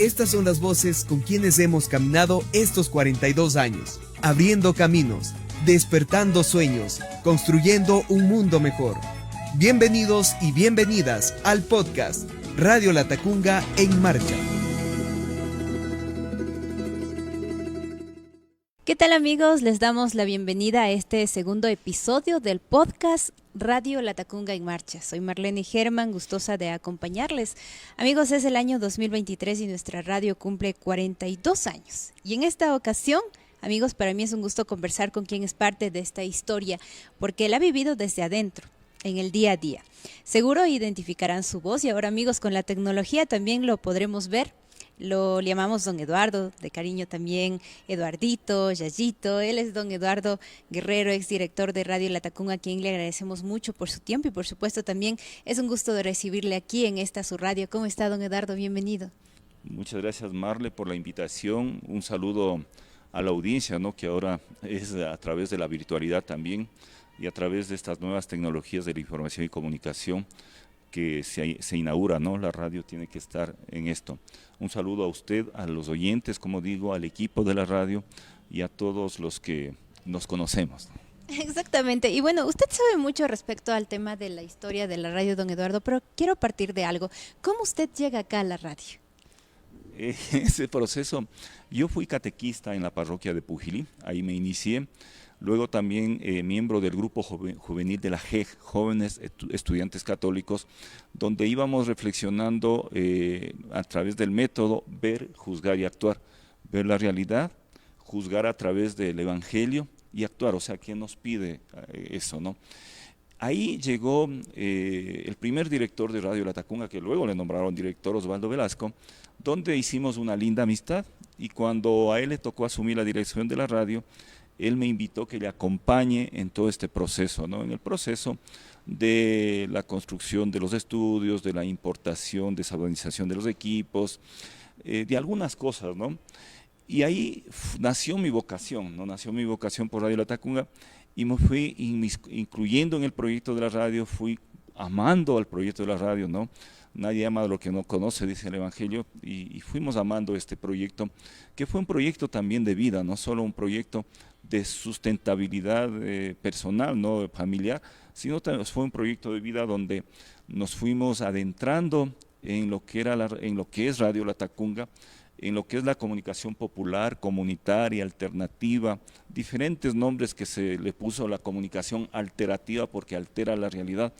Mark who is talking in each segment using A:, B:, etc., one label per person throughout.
A: Estas son las voces con quienes hemos caminado estos 42 años, abriendo caminos, despertando sueños, construyendo un mundo mejor. Bienvenidos y bienvenidas al podcast Radio Latacunga en Marcha.
B: ¿Qué tal, amigos? Les damos la bienvenida a este segundo episodio del podcast Radio Latacunga en Marcha. Soy Marlene Germán, gustosa de acompañarles. Amigos, es el año 2023 y nuestra radio cumple 42 años. Y en esta ocasión, amigos, para mí es un gusto conversar con quien es parte de esta historia, porque él ha vivido desde adentro, en el día a día. Seguro identificarán su voz y ahora, amigos, con la tecnología también lo podremos ver. Lo llamamos don Eduardo, de cariño también Eduardito, Yayito. Él es don Eduardo Guerrero, exdirector de Radio Latacunga, a quien le agradecemos mucho por su tiempo y por supuesto también es un gusto de recibirle aquí en esta su radio. ¿Cómo está, don Eduardo? Bienvenido.
C: Muchas gracias, Marle, por la invitación. Un saludo a la audiencia, ¿no?, que ahora es a través de la virtualidad también y a través de estas nuevas tecnologías de la información y comunicación que se inaugura, ¿no? La radio tiene que estar en esto. Un saludo a usted, a los oyentes, como digo, al equipo de la radio y a todos los que nos conocemos.
B: Exactamente. Y bueno, usted sabe mucho respecto al tema de la historia de la radio, don Eduardo, pero quiero partir de algo. ¿Cómo usted llega acá a la radio?
C: Ese proceso, yo fui catequista en la parroquia de Pujilí, ahí me inicié. Luego también miembro del grupo juvenil de la JEG, Jóvenes Estudiantes Católicos, donde íbamos reflexionando a través del método ver, juzgar y actuar. Ver la realidad, juzgar a través del Evangelio y actuar, o sea, ¿qué nos pide eso, no? Ahí llegó el primer director de Radio Latacunga, que luego le nombraron director, Osvaldo Velasco, donde hicimos una linda amistad, y cuando a él le tocó asumir la dirección de la radio, él me invitó que le acompañe en todo este proceso, ¿no? En el proceso de la construcción de los estudios, de la importación, desorganización de los equipos, de algunas cosas, ¿no? Y ahí nació mi vocación, ¿no? Nació mi vocación por Radio Latacunga y me fui incluyendo en el proyecto de la radio, fui amando al proyecto de la radio, ¿no? Nadie ama lo que no conoce, dice el Evangelio, y fuimos amando este proyecto, que fue un proyecto también de vida, no solo un proyecto de sustentabilidad personal, no familiar, sino también fue un proyecto de vida donde nos fuimos adentrando en lo que es Radio Latacunga, en lo que es la comunicación popular, comunitaria, alternativa, diferentes nombres que se le puso a la comunicación alterativa porque altera la realidad,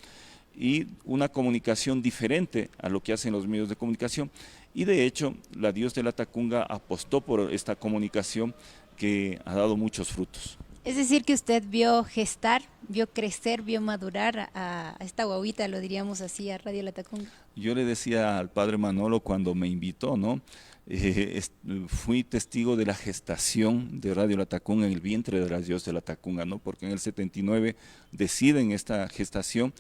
C: y una comunicación diferente a lo que hacen los medios de comunicación. Y de hecho, la Dios de Latacunga apostó por esta comunicación que ha dado muchos frutos.
B: Es decir, que usted vio gestar, vio crecer, vio madurar a esta guaguita, lo diríamos así, a Radio Latacunga.
C: Yo le decía al padre Manolo cuando me invitó, ¿no? Fui testigo de la gestación de Radio Latacunga en el vientre de la Dios de Latacunga, ¿no? Porque en el 79 deciden esta gestación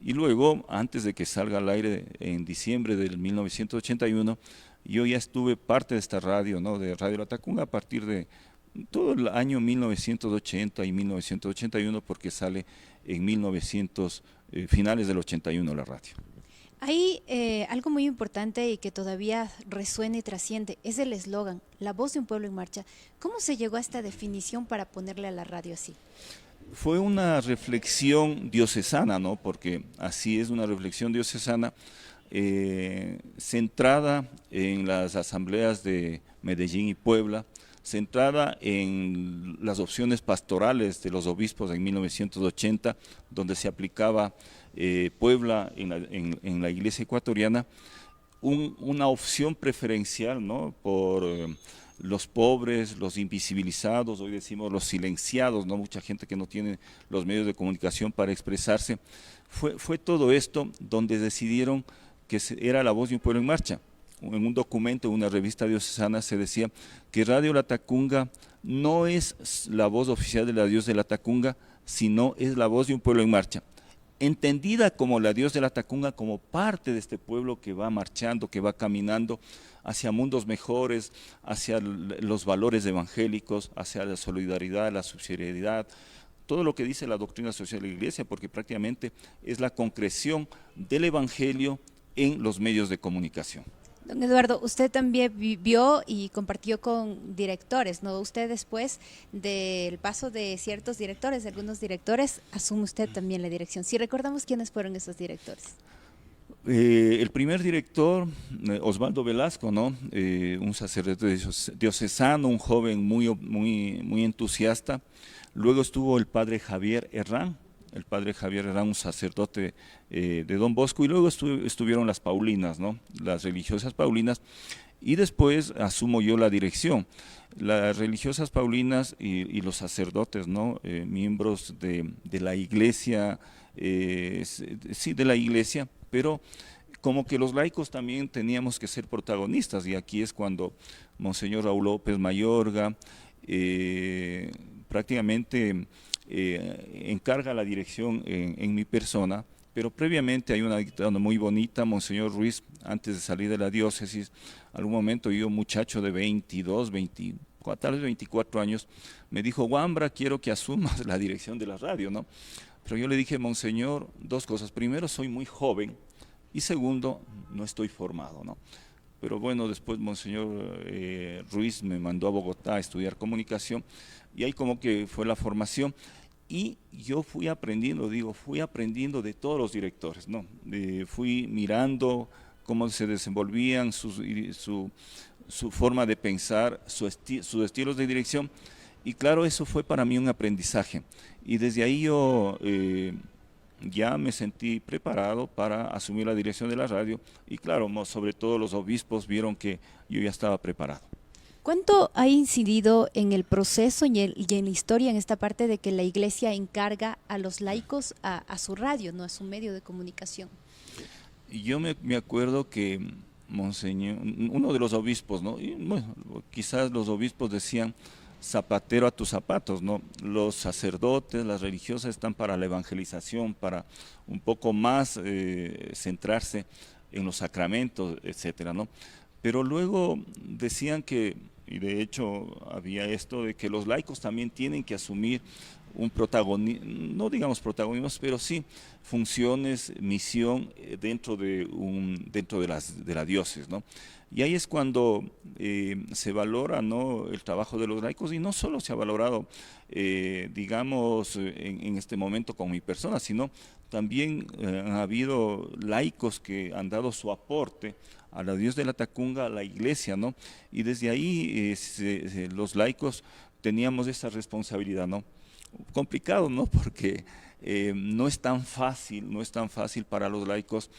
C: y luego, antes de que salga al aire en diciembre del 1981, yo ya estuve parte de esta radio, ¿no?, de Radio Latacunga a partir de todo el año 1980 y 1981, porque sale en finales del 81 la radio.
B: Hay algo muy importante y que todavía resuena y trasciende, es el eslogan, la voz de un pueblo en marcha. ¿Cómo se llegó a esta definición para ponerle a la radio así?
C: Fue una reflexión diocesana, ¿no? Porque así es, una reflexión diocesana centrada en las asambleas de Medellín y Puebla, centrada en las opciones pastorales de los obispos en 1980, donde se aplicaba Puebla en la iglesia ecuatoriana, una opción preferencial, ¿no?, por los pobres, los invisibilizados, hoy decimos los silenciados, ¿no?, mucha gente que no tiene los medios de comunicación para expresarse. Fue todo esto donde decidieron que era la voz de un pueblo en marcha. En un documento, en una revista diocesana, se decía que Radio Latacunga no es la voz oficial de la Dios de Latacunga, sino es la voz de un pueblo en marcha, entendida como la Dios de Latacunga, como parte de este pueblo que va marchando, que va caminando hacia mundos mejores, hacia los valores evangélicos, hacia la solidaridad, la subsidiariedad, todo lo que dice la doctrina social de la Iglesia, porque prácticamente es la concreción del Evangelio en los medios de comunicación.
B: Don Eduardo, usted también vivió y compartió con directores, ¿no? Usted después del paso de ciertos directores, de algunos directores, asume usted también la dirección. Si recordamos quiénes fueron esos directores.
C: El primer director, Osvaldo Velasco, ¿no? Un sacerdote diocesano, un joven muy entusiasta. Luego estuvo el padre Javier Herrán, un sacerdote de Don Bosco, y luego estuvieron las Paulinas, ¿no? Las religiosas Paulinas, y después asumo yo la dirección. Las religiosas Paulinas y los sacerdotes, ¿no? Miembros de la iglesia, sí, de la iglesia, pero como que los laicos también teníamos que ser protagonistas, y aquí es cuando Monseñor Raúl López Mayorga prácticamente encarga la dirección en mi persona, pero previamente hay una dictadura muy bonita. Monseñor Ruiz, antes de salir de la diócesis, algún momento yo, muchacho de 22, 24, tal vez 24 años, me dijo: Wambra, quiero que asumas la dirección de la radio, ¿no? Pero yo le dije: Monseñor, dos cosas: primero, soy muy joven, y segundo, no estoy formado, ¿no? Pero bueno, después Monseñor Ruiz me mandó a Bogotá a estudiar comunicación, y ahí como que fue la formación, y yo fui aprendiendo de todos los directores, ¿no? Fui mirando cómo se desenvolvían, su forma de pensar, sus estilos de dirección, y claro, eso fue para mí un aprendizaje, y desde ahí yo ya me sentí preparado para asumir la dirección de la radio, y claro, sobre todo los obispos vieron que yo ya estaba preparado.
B: ¿Cuánto ha incidido en el proceso y en la historia, en esta parte de que la Iglesia encarga a los laicos a su radio, no a su medio de comunicación?
C: Yo me acuerdo que Monseñor, uno de los obispos, ¿no? Y, bueno, quizás los obispos decían: zapatero a tus zapatos, ¿no? Los sacerdotes, las religiosas están para la evangelización, para un poco más centrarse en los sacramentos, etcétera, ¿no? Pero luego decían que, y de hecho había esto de que los laicos también tienen que asumir un protagonismo, no digamos protagonismo, pero sí funciones, misión dentro de la diócesis, ¿no? Y ahí es cuando se valora, ¿no?, el trabajo de los laicos, y no solo se ha valorado, digamos, en este momento con mi persona, sino también han habido laicos que han dado su aporte a la Dios de la Tacunga, a la iglesia, ¿no? Y desde ahí los laicos teníamos esa responsabilidad, ¿no? Complicado, ¿no? Porque no es tan fácil para los laicos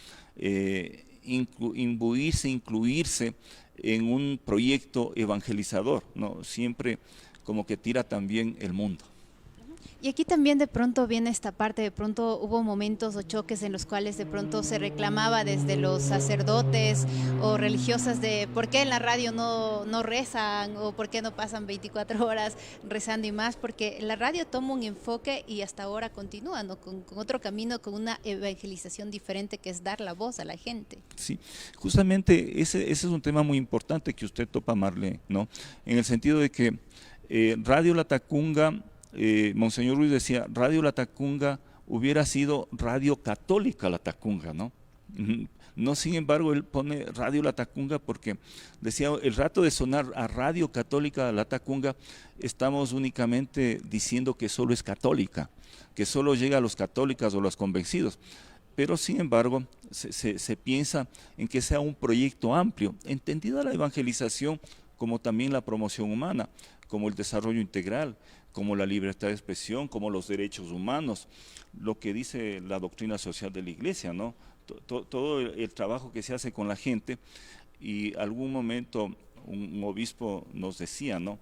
C: incluirse en un proyecto evangelizador, ¿no? Siempre como que tira también el mundo.
B: Y aquí también de pronto viene esta parte, de pronto hubo momentos o choques en los cuales de pronto se reclamaba desde los sacerdotes o religiosas de por qué en la radio no rezan, o por qué no pasan 24 horas rezando y más, porque la radio toma un enfoque y hasta ahora continúa, ¿no?, con otro camino, con una evangelización diferente, que es dar la voz a la gente.
C: Sí, justamente ese es un tema muy importante que usted topa, Marlene, ¿no? En el sentido de que Radio La Tacunga, Monseñor Ruiz decía: Radio La Tacunga hubiera sido Radio Católica La Tacunga, ¿no? No, sin embargo, él pone Radio La Tacunga porque decía: el rato de sonar a Radio Católica La Tacunga, estamos únicamente diciendo que solo es católica, que solo llega a los católicos o los convencidos. Pero sin embargo, se piensa en que sea un proyecto amplio, entendida la evangelización como también la promoción humana, como el desarrollo integral, como la libertad de expresión, como los derechos humanos, lo que dice la doctrina social de la Iglesia, ¿no? Todo el trabajo que se hace con la gente. Y algún momento un obispo nos decía, ¿no?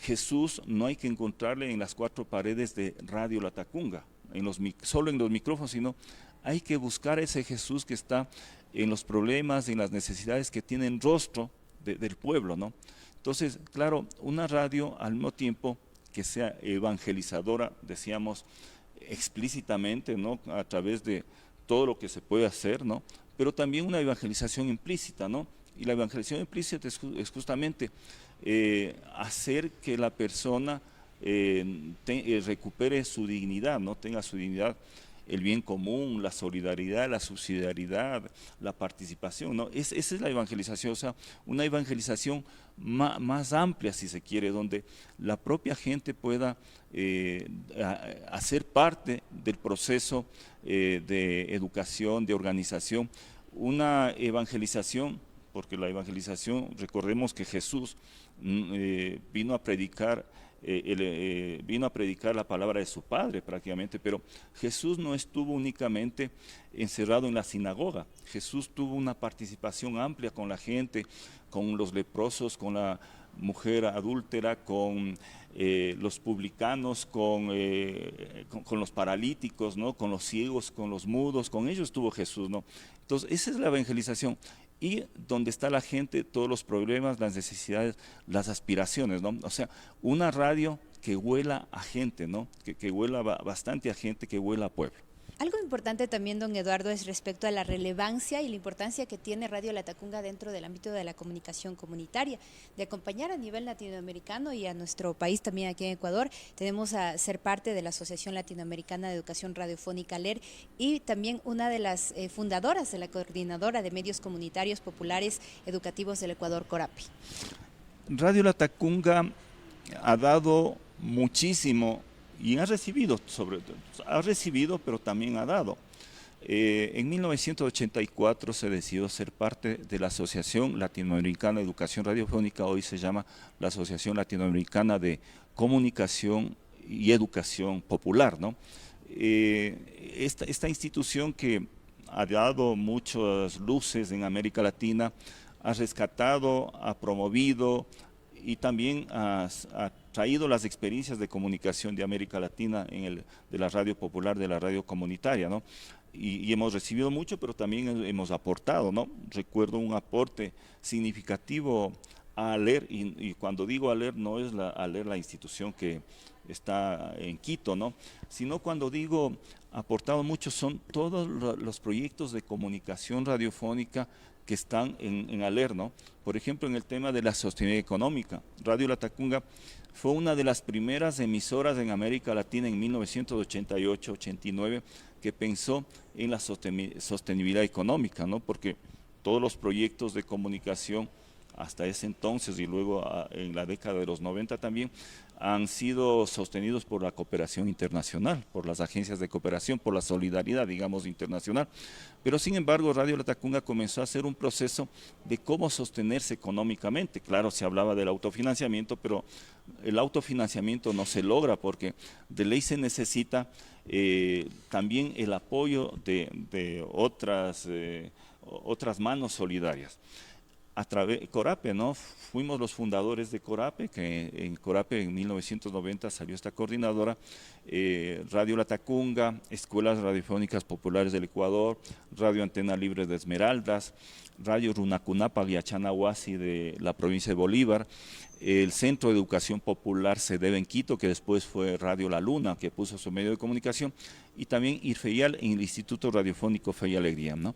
C: Jesús no hay que encontrarle en las cuatro paredes de Radio La Tacunga, solo en los micrófonos, sino hay que buscar ese Jesús que está en los problemas, en las necesidades que tienen rostro del pueblo, ¿no? Entonces, claro, una radio al mismo tiempo que sea evangelizadora, decíamos explícitamente, ¿no?, a través de todo lo que se puede hacer, ¿no?, pero también una evangelización implícita, ¿no? Y la evangelización implícita es justamente hacer que la persona recupere su dignidad, ¿no?, tenga su dignidad, el bien común, la solidaridad, la subsidiariedad, la participación, ¿no? Esa es la evangelización, o sea, una evangelización más amplia, si se quiere, donde la propia gente pueda hacer parte del proceso de educación, de organización, una evangelización, porque la evangelización, recordemos que Jesús vino a predicar la palabra de su Padre prácticamente, pero Jesús no estuvo únicamente encerrado en la sinagoga. Jesús tuvo una participación amplia con la gente, con los leprosos, con la mujer adúltera, con los publicanos, con los paralíticos, ¿no? Con los ciegos, con los mudos, con ellos estuvo Jesús, ¿no? Entonces, esa es la evangelización. Y donde está la gente, todos los problemas, las necesidades, las aspiraciones, ¿no? O sea, una radio que huela a gente, ¿no? Que huela bastante a gente, que huela a pueblo.
B: Algo importante también, don Eduardo, es respecto a la relevancia y la importancia que tiene Radio Latacunga dentro del ámbito de la comunicación comunitaria, de acompañar a nivel latinoamericano y a nuestro país también aquí en Ecuador. Tenemos a ser parte de la Asociación Latinoamericana de Educación Radiofónica ALER y también una de las fundadoras de la Coordinadora de Medios Comunitarios Populares Educativos del Ecuador, CORAPE.
C: Radio Latacunga ha dado muchísimo y ha recibido, pero también ha dado. En 1984 se decidió ser parte de la Asociación Latinoamericana de Educación Radiofónica, hoy se llama la Asociación Latinoamericana de Comunicación y Educación Popular, ¿no? Esta institución que ha dado muchas luces en América Latina, ha rescatado, ha promovido y también ha traído las experiencias de comunicación de América Latina de la radio popular, de la radio comunitaria, ¿no? Y hemos recibido mucho, pero también hemos aportado, ¿no? Recuerdo un aporte significativo a ALER, y cuando digo ALER no es ALER la institución que está en Quito, ¿no? Sino cuando digo aportado mucho son todos los proyectos de comunicación radiofónica que están en ALER, ¿no? Por ejemplo, en el tema de la sostenibilidad económica, Radio Latacunga fue una de las primeras emisoras en América Latina en 1988-89 que pensó en la sostenibilidad económica, ¿no? Porque todos los proyectos de comunicación hasta ese entonces y luego en la década de los 90 también han sido sostenidos por la cooperación internacional, por las agencias de cooperación, por la solidaridad, digamos, internacional. Pero sin embargo, Radio Latacunga comenzó a hacer un proceso de cómo sostenerse económicamente. Claro, se hablaba del autofinanciamiento, pero el autofinanciamiento no se logra porque de ley se necesita también el apoyo de otras manos solidarias. A través CORAPE, ¿no? Fuimos los fundadores de CORAPE, que en CORAPE en 1990 salió esta coordinadora, Radio Latacunga, Escuelas Radiofónicas Populares del Ecuador, Radio Antena Libre de Esmeraldas, Radio Runacunapa Guiachanahuasi de la provincia de Bolívar, el Centro de Educación Popular Cedeve en Quito, que después fue Radio La Luna, que puso su medio de comunicación, y también IRFEIAL en el Instituto Radiofónico Fe y Alegría, ¿no?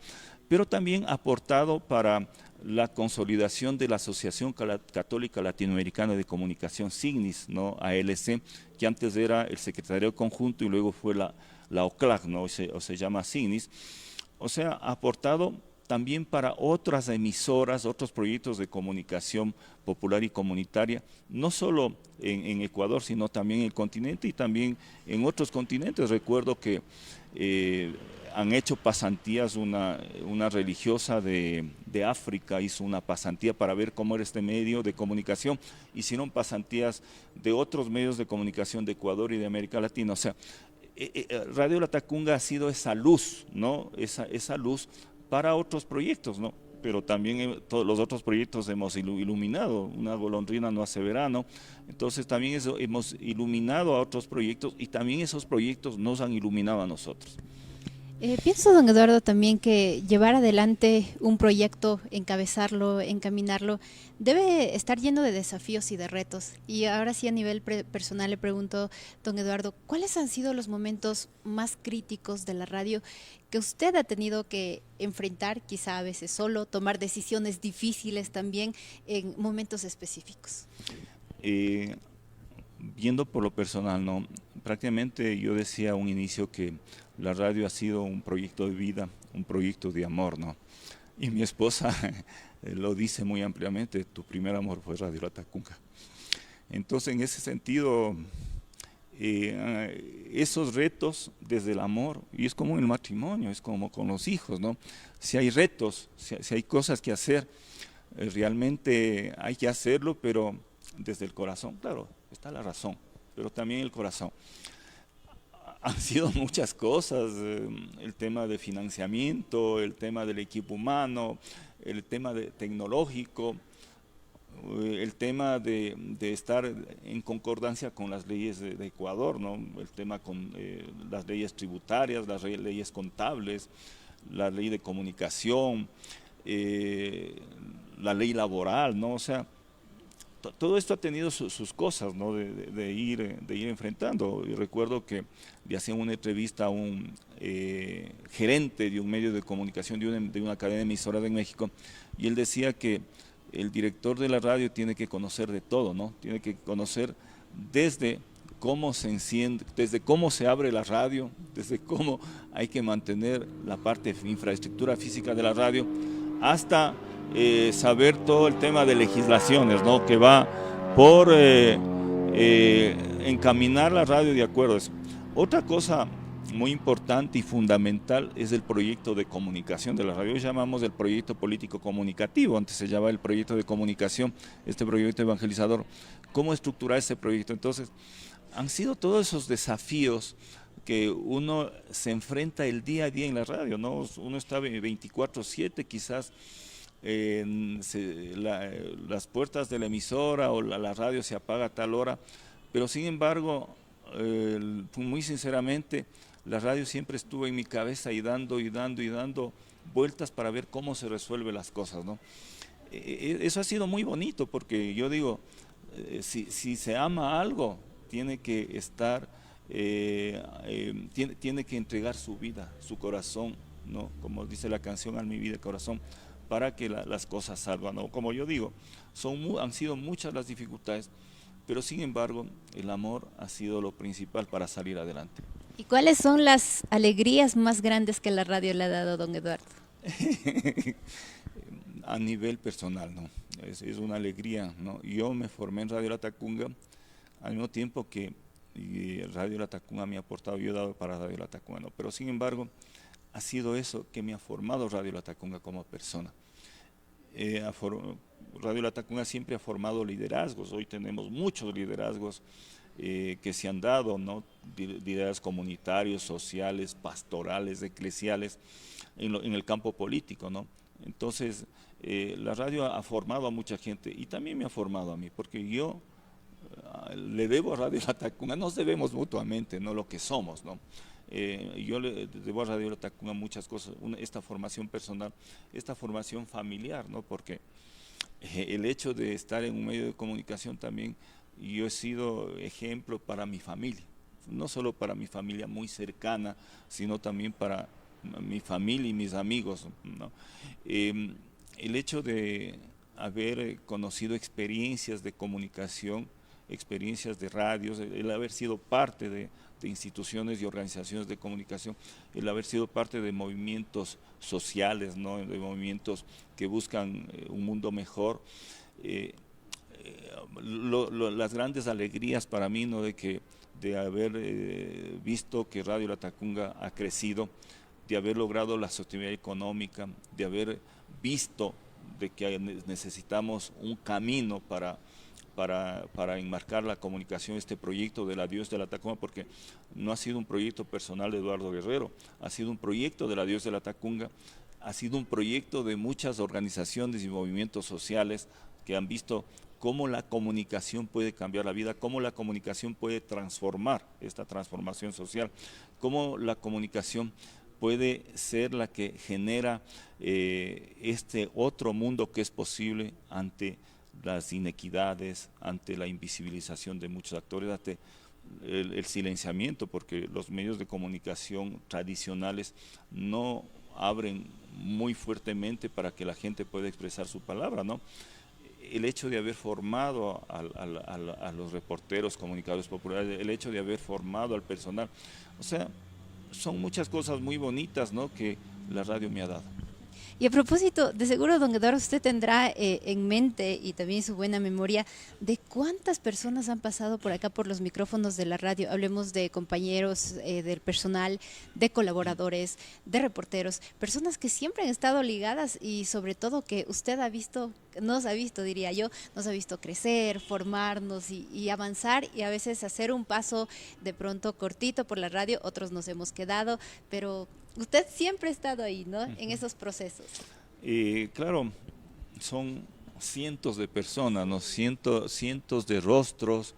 C: Pero también ha aportado para la consolidación de la Asociación Católica Latinoamericana de Comunicación, SIGNIS, ¿no? ALC, que antes era el Secretariado Conjunto y luego fue la OCLAC, ¿no? o se llama SIGNIS. O sea, ha aportado también para otras emisoras, otros proyectos de comunicación popular y comunitaria, no solo en Ecuador, sino también en el continente y también en otros continentes. Recuerdo que han hecho pasantías, una religiosa de África hizo una pasantía para ver cómo era este medio de comunicación, hicieron pasantías de otros medios de comunicación de Ecuador y de América Latina. O sea, Radio Latacunga ha sido esa luz, ¿no? Esa luz para otros proyectos, ¿no? Pero también todos los otros proyectos hemos iluminado, una golondrina no hace verano, entonces también hemos iluminado a otros proyectos y también esos proyectos nos han iluminado a nosotros.
B: Pienso, don Eduardo, también que llevar adelante un proyecto, encabezarlo, encaminarlo, debe estar lleno de desafíos y de retos. Y ahora sí, a nivel personal, le pregunto, don Eduardo, ¿cuáles han sido los momentos más críticos de la radio que usted ha tenido que enfrentar, quizá a veces solo, tomar decisiones difíciles también en momentos específicos?
C: Viendo por lo personal, ¿no? prácticamente yo decía a un inicio que la radio ha sido un proyecto de vida, un proyecto de amor, ¿no? Y mi esposa lo dice muy ampliamente, tu primer amor fue Radio Latacunga. Entonces, en ese sentido, esos retos desde el amor, y es como en el matrimonio, es como con los hijos, ¿no? Si hay retos, si hay cosas que hacer, realmente hay que hacerlo, pero desde el corazón, claro, está la razón, pero también el corazón. Han sido muchas cosas, el tema de financiamiento, el tema del equipo humano, el tema tecnológico, el tema de estar en concordancia con las leyes de Ecuador, ¿no? El tema con las leyes tributarias, las leyes contables, la ley de comunicación, la ley laboral, ¿no? O sea, todo esto ha tenido sus cosas, ¿no? de ir enfrentando. Y recuerdo que le hacían una entrevista a un gerente de un medio de comunicación de una cadena de emisoras en México, y él decía que el director de la radio tiene que conocer de todo, ¿no? Tiene que conocer desde cómo se enciende, desde cómo se abre la radio, desde cómo hay que mantener la parte de infraestructura física de la radio, hasta saber todo el tema de legislaciones, ¿no? Que va por encaminar la radio de acuerdo a eso. Otra cosa muy importante y fundamental es el proyecto de comunicación de la radio. Hoy llamamos el proyecto político comunicativo, antes se llamaba el proyecto de comunicación, este proyecto evangelizador. ¿Cómo estructurar ese proyecto? Entonces, han sido todos esos desafíos que uno se enfrenta el día a día en la radio, ¿no? Uno está 24/7 quizás, las puertas de la emisora o la radio se apaga a tal hora, pero sin embargo, muy sinceramente, la radio siempre estuvo en mi cabeza y dando vueltas para ver cómo se resuelven las cosas, ¿no? Eso ha sido muy bonito, porque yo digo, si se ama algo, tiene que estar, tiene que entregar su vida, su corazón, ¿no? Como dice la canción, "Al mi vida y corazón", para que las cosas salgan, ¿no? Como yo digo, han sido muchas las dificultades, pero sin embargo, el amor ha sido lo principal para salir adelante.
B: ¿Y cuáles son las alegrías más grandes que la radio le ha dado, don Eduardo?
C: A nivel personal, ¿no? Es una alegría, ¿no? Yo me formé en Radio Latacunga al mismo tiempo que Radio Latacunga me ha aportado, yo he dado para Radio Latacunga, ¿no? Pero sin embargo, ha sido eso que me ha formado Radio Latacunga como persona. Radio Latacunga siempre ha formado liderazgos, hoy tenemos muchos liderazgos que se han dado, ¿no? Liderazgos comunitarios, sociales, pastorales, eclesiales, en el campo político, ¿no? Entonces, la radio ha formado a mucha gente y también me ha formado a mí, porque yo le debo a Radio Latacunga, nos debemos mutuamente, ¿no? Lo que somos, ¿no? Yo le debo a Radio Latacunga muchas cosas, esta formación personal, esta formación familiar, ¿no? Porque el hecho de estar en un medio de comunicación también, yo he sido ejemplo para mi familia, no solo para mi familia muy cercana, sino también para mi familia y mis amigos, ¿no? El hecho de haber conocido experiencias de comunicación, experiencias de radios, el haber sido parte de instituciones y organizaciones de comunicación, el haber sido parte de movimientos sociales, ¿no? De movimientos que buscan un mundo mejor, las grandes alegrías para mí, ¿no? De haber visto que Radio Latacunga ha crecido, de haber logrado la sostenibilidad económica, de haber visto de que necesitamos un camino para enmarcar la comunicación, este proyecto de la Dios de Latacunga, porque no ha sido un proyecto personal de Eduardo Guerrero, ha sido un proyecto de la Dios de Latacunga, ha sido un proyecto de muchas organizaciones y movimientos sociales que han visto cómo la comunicación puede cambiar la vida, cómo la comunicación puede transformar esta transformación social, cómo la comunicación puede ser la que genera este otro mundo que es posible ante las inequidades, ante la invisibilización de muchos actores, ante el silenciamiento, porque los medios de comunicación tradicionales no abren muy fuertemente para que la gente pueda expresar su palabra, ¿no? el hecho de haber formado a los reporteros, comunicadores populares, el hecho de haber formado al personal, o sea, son muchas cosas muy bonitas, ¿no?, que la radio me ha dado.
B: Y a propósito, de seguro, don Eduardo, usted tendrá en mente y también su buena memoria de cuántas personas han pasado por acá por los micrófonos de la radio. Hablemos de compañeros del personal, de colaboradores, de reporteros, personas que siempre han estado ligadas y sobre todo que usted ha visto, nos ha visto, diría yo, nos ha visto crecer, formarnos y avanzar y a veces hacer un paso de pronto cortito por la radio, otros nos hemos quedado, pero usted siempre ha estado ahí, ¿no? En esos procesos.
C: Claro, son cientos de personas, ¿no? Cientos de rostros.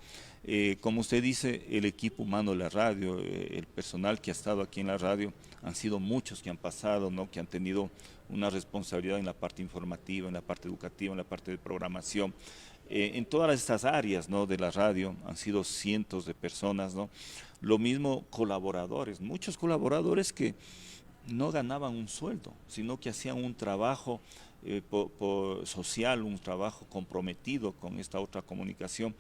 C: Como usted dice, el equipo humano de la radio, el personal que ha estado aquí en la radio, han sido muchos que han pasado, ¿no?, que han tenido una responsabilidad en la parte informativa, en la parte educativa, en la parte de programación. En todas estas áreas, ¿no?, de la radio han sido cientos de personas, ¿no? Lo mismo colaboradores, muchos colaboradores que no ganaban un sueldo, sino que hacían un trabajo social, un trabajo comprometido con esta otra comunicación.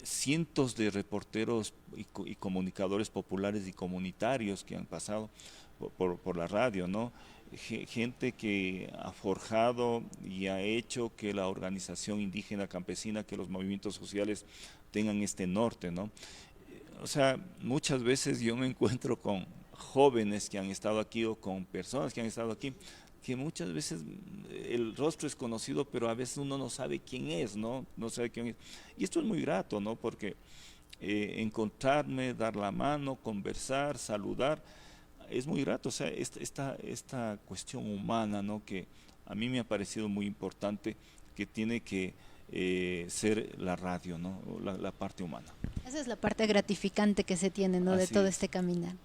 C: Cientos de reporteros y comunicadores populares y comunitarios que han pasado por la radio, ¿no? Gente que ha forjado y ha hecho que la organización indígena campesina, que los movimientos sociales tengan este norte, ¿no? O sea, muchas veces yo me encuentro con jóvenes que han estado aquí o con personas que han estado aquí, que muchas veces el rostro es conocido, pero a veces uno no sabe quién es, ¿no? No sabe quién es. Y esto es muy grato, ¿no? Porque encontrarme, dar la mano, conversar, saludar, es muy grato. O sea, esta cuestión humana, ¿no?, que a mí me ha parecido muy importante, que tiene que ser la radio, ¿no?, la parte humana.
B: Esa es la parte gratificante que se tiene, ¿no?, de
C: Así
B: todo
C: es.
B: este caminar.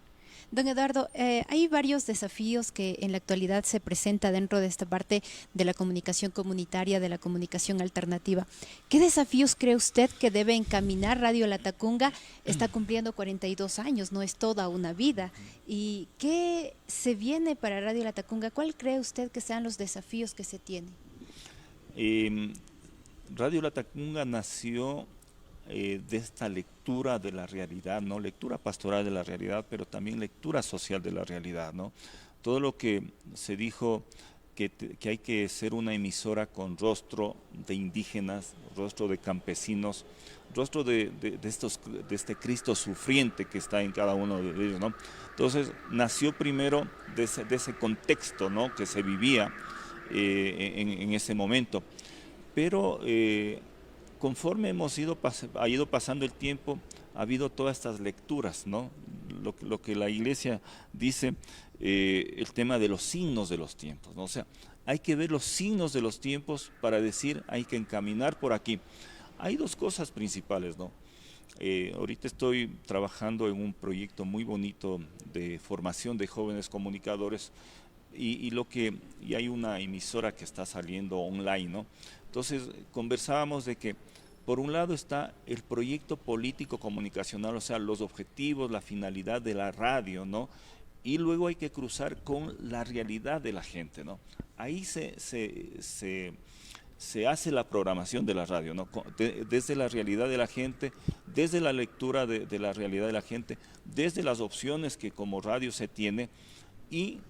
B: Don Eduardo, hay varios desafíos que en la actualidad se presenta dentro de esta parte de la comunicación comunitaria, de la comunicación alternativa. ¿Qué desafíos cree usted que debe encaminar Radio Latacunga? Está cumpliendo 42 años, no es toda una vida. ¿Y qué se viene para Radio Latacunga? ¿Cuál cree usted que sean los desafíos que se tienen?
C: Radio Latacunga nació de esta lectura de la realidad, ¿no? Lectura pastoral de la realidad, pero también lectura social de la realidad, ¿no? Todo lo que se dijo que hay que ser una emisora con rostro de indígenas, rostro de campesinos, rostro de este Cristo sufriente que está en cada uno de ellos, ¿no? Entonces nació primero de ese contexto, ¿no?, que se vivía en ese momento, pero conforme ha ido pasando el tiempo, ha habido todas estas lecturas, ¿no? Lo que la Iglesia dice, el tema de los signos de los tiempos, ¿no? O sea, hay que ver los signos de los tiempos para decir, hay que encaminar por aquí. Hay dos cosas principales, ¿no? Ahorita estoy trabajando en un proyecto muy bonito de formación de jóvenes comunicadores y hay una emisora que está saliendo online, ¿no? Entonces conversábamos de que por un lado está el proyecto político comunicacional, o sea, los objetivos, la finalidad de la radio, ¿no? Y luego hay que cruzar con la realidad de la gente, ¿no? Ahí se hace la programación de la radio, ¿no? Desde la realidad de la gente, desde la lectura de la realidad de la gente, desde las opciones que como radio se tiene y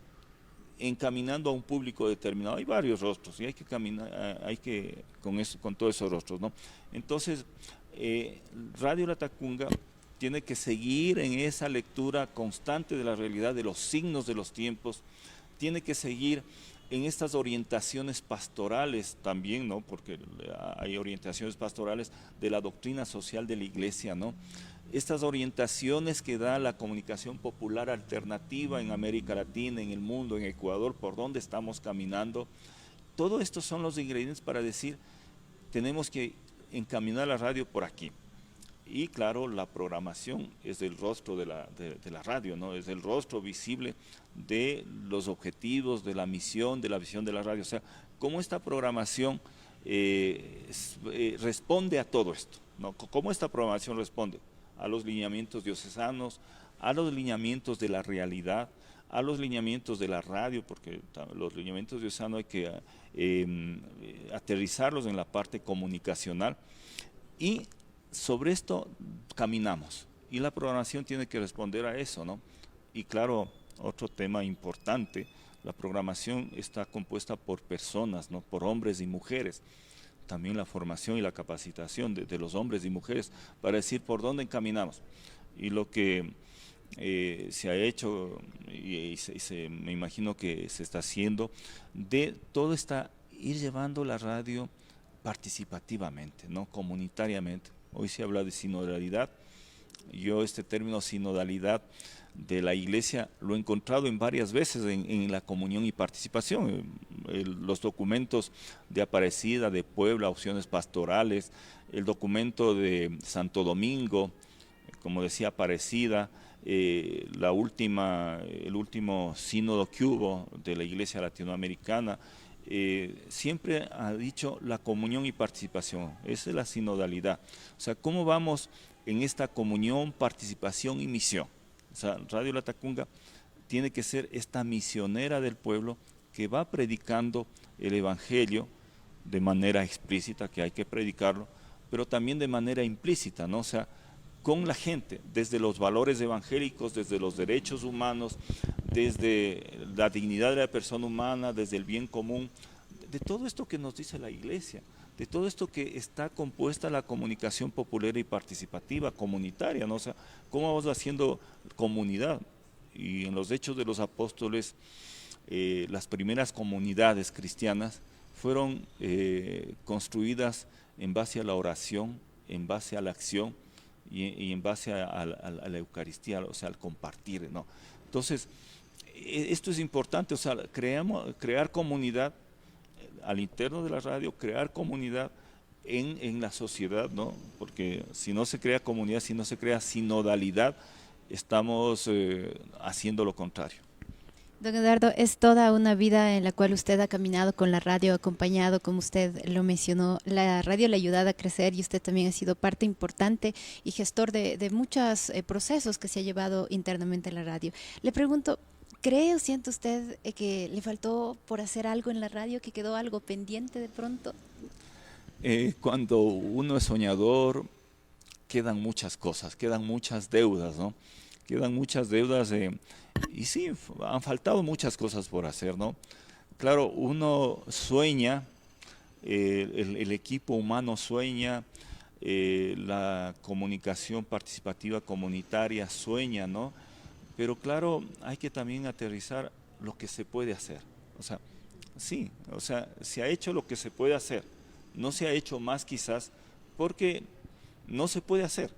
C: encaminando a un público determinado. Hay varios rostros y hay que caminar, con todos esos rostros, ¿no? Entonces, Radio Latacunga tiene que seguir en esa lectura constante de la realidad, de los signos de los tiempos, tiene que seguir en estas orientaciones pastorales también, ¿no? Porque hay orientaciones pastorales de la doctrina social de la Iglesia, ¿no? Estas orientaciones que da la comunicación popular alternativa en América Latina, en el mundo, en Ecuador, por dónde estamos caminando. Todo esto son los ingredientes para decir, tenemos que encaminar la radio por aquí. Y claro, la programación es el rostro de la radio, ¿no? Es el rostro visible de los objetivos, de la misión, de la visión de la radio. O sea, cómo esta programación responde a todo esto, ¿no? ¿Cómo esta programación responde? A los lineamientos diocesanos, a los lineamientos de la realidad, a los lineamientos de la radio, porque los lineamientos de Osano hay que aterrizarlos en la parte comunicacional, y sobre esto caminamos, y la programación tiene que responder a eso, ¿no? Y claro, otro tema importante, la programación está compuesta por personas, ¿no? Por hombres y mujeres. También la formación y la capacitación de los hombres y mujeres para decir por dónde encaminamos. Y lo que se ha hecho, me imagino que se está haciendo, de todo está ir llevando la radio participativamente, ¿no? Comunitariamente. Hoy se habla de sinodalidad. Yo este término sinodalidad de la iglesia lo he encontrado en varias veces en la comunión y participación. Los documentos de Aparecida, de Puebla, opciones pastorales, el documento de Santo Domingo, como decía Aparecida, el último sínodo que hubo de la iglesia latinoamericana, siempre ha dicho la comunión y participación. Esa es la sinodalidad. O sea, ¿cómo vamos en esta comunión, participación y misión? O sea, Radio Latacunga tiene que ser esta misionera del pueblo que va predicando el evangelio de manera explícita, que hay que predicarlo, pero también de manera implícita, ¿no? O sea, con la gente, desde los valores evangélicos, desde los derechos humanos, desde la dignidad de la persona humana, desde el bien común, de todo esto que nos dice la iglesia, de todo esto que está compuesta la comunicación popular y participativa, comunitaria, ¿no? O sea, ¿cómo vamos haciendo comunidad? Y en los Hechos de los Apóstoles, las primeras comunidades cristianas fueron construidas en base a la oración, en base a la acción y en base a la Eucaristía, o sea, al compartir, ¿no? Entonces, esto es importante, o sea, crear comunidad al interno de la radio, crear comunidad en la sociedad, ¿no? Porque si no se crea comunidad, si no se crea sinodalidad, estamos haciendo lo contrario.
B: Don Eduardo, es toda una vida en la cual usted ha caminado con la radio, acompañado, como usted lo mencionó. La radio le ha ayudado a crecer y usted también ha sido parte importante y gestor de muchos procesos que se ha llevado internamente en la radio. Le pregunto, ¿cree o siente usted que le faltó por hacer algo en la radio, que quedó algo pendiente de pronto?
C: Cuando uno es soñador, quedan muchas cosas, quedan muchas deudas, ¿no? Quedan muchas deudas y sí, han faltado muchas cosas por hacer, ¿no? Claro, uno sueña, el equipo humano sueña, la comunicación participativa comunitaria sueña, ¿no? Pero claro, hay que también aterrizar lo que se puede hacer. O sea, sí, o sea, se ha hecho lo que se puede hacer. No se ha hecho más quizás porque no se puede hacer,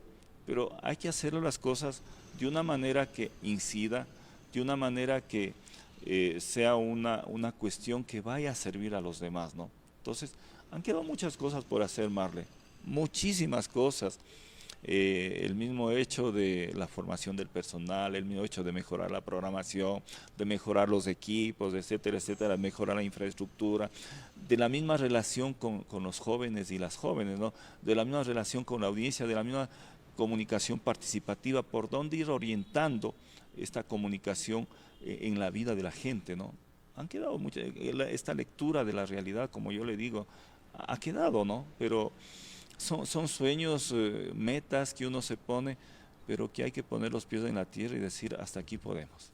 C: pero hay que hacer las cosas de una manera que incida, de una manera que sea una cuestión que vaya a servir a los demás, ¿no? Entonces, han quedado muchas cosas por hacer, Marle, muchísimas cosas. El mismo hecho de la formación del personal, el mismo hecho de mejorar la programación, de mejorar los equipos, etcétera, etcétera, mejorar la infraestructura, de la misma relación con los jóvenes y las jóvenes, ¿no? De la misma relación con la audiencia, de la misma comunicación participativa, por dónde ir orientando esta comunicación en la vida de la gente, ¿no? Han quedado muchas, esta lectura de la realidad, como yo le digo, ha quedado, ¿no? Pero son sueños, metas que uno se pone, pero que hay que poner los pies en la tierra y decir, hasta aquí podemos.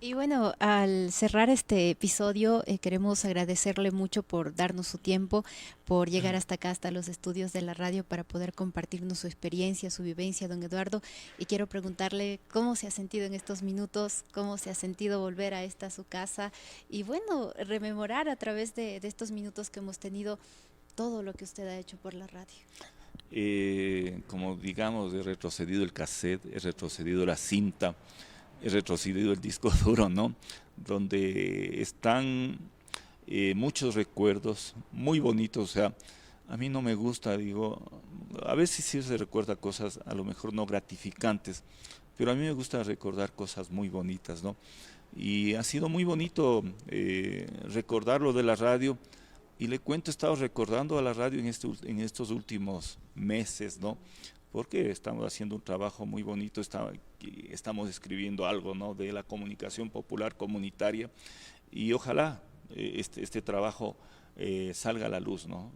B: Y bueno, al cerrar este episodio, queremos agradecerle mucho por darnos su tiempo, por llegar hasta acá, hasta los estudios de la radio, para poder compartirnos su experiencia, su vivencia, don Eduardo. Y quiero preguntarle cómo se ha sentido en estos minutos, cómo se ha sentido volver a esta su casa y bueno, rememorar a través de estos minutos que hemos tenido todo lo que usted ha hecho por la radio.
C: Como digamos, he retrocedido el cassette, he retrocedido la cinta, he retrocedido el disco duro, ¿no? Donde están muchos recuerdos muy bonitos. O sea, a mí no me gusta, digo, a veces sí se recuerda cosas a lo mejor no gratificantes, pero a mí me gusta recordar cosas muy bonitas, ¿no? Y ha sido muy bonito recordar lo de la radio. Y le cuento, he estado recordando a la radio en estos últimos meses, ¿no? porque estamos haciendo un trabajo muy bonito, estamos escribiendo algo, ¿no?, de la comunicación popular comunitaria, y ojalá este trabajo salga a la luz, ¿no?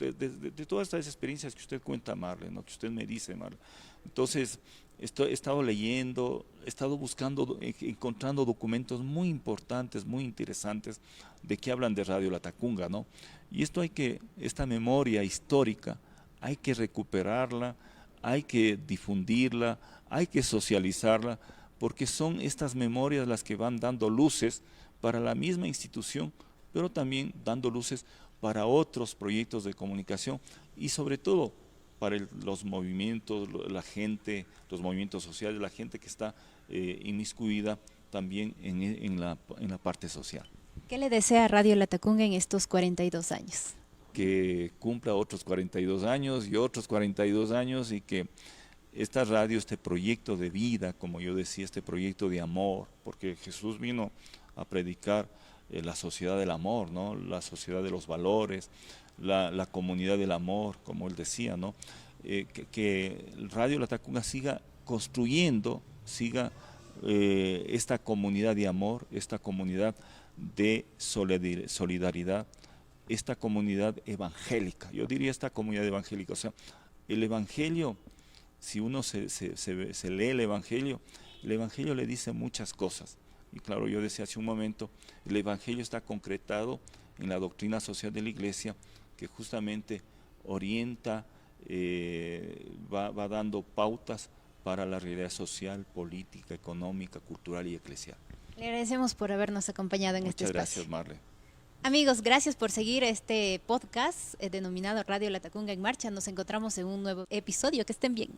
C: De todas estas experiencias que usted cuenta, Marle, ¿no?, que usted me dice, Marle. Entonces, he estado leyendo, he estado buscando, encontrando documentos muy importantes, muy interesantes, de que hablan de Radio Latacunga, ¿no? Y esta memoria histórica, hay que recuperarla, hay que difundirla, hay que socializarla, porque son estas memorias las que van dando luces para la misma institución, pero también dando luces para otros proyectos de comunicación y sobre todo para los movimientos, la gente, los movimientos sociales, la gente que está inmiscuida también en la parte social.
B: ¿Qué le desea Radio Latacunga en estos 42 años?
C: Que cumpla otros 42 años y otros 42 años, y que esta radio, este proyecto de vida, como yo decía, este proyecto de amor, porque Jesús vino a predicar la sociedad del amor, ¿no?, la sociedad de los valores, la comunidad del amor, como él decía, ¿no? Que Radio Latacunga siga construyendo, esta comunidad de amor, esta comunidad de solidaridad, esta comunidad evangélica. Yo diría esta comunidad evangélica, o sea, el Evangelio, si uno se lee el Evangelio le dice muchas cosas. Y claro, yo decía hace un momento, el Evangelio está concretado en la doctrina social de la Iglesia, que justamente orienta, va dando pautas para la realidad social, política, económica, cultural y eclesial.
B: Le agradecemos por habernos acompañado en este espacio.
C: Muchas gracias, Marle.
B: Amigos, gracias por seguir este podcast denominado Radio Latacunga en Marcha. Nos encontramos en un nuevo episodio. Que estén bien.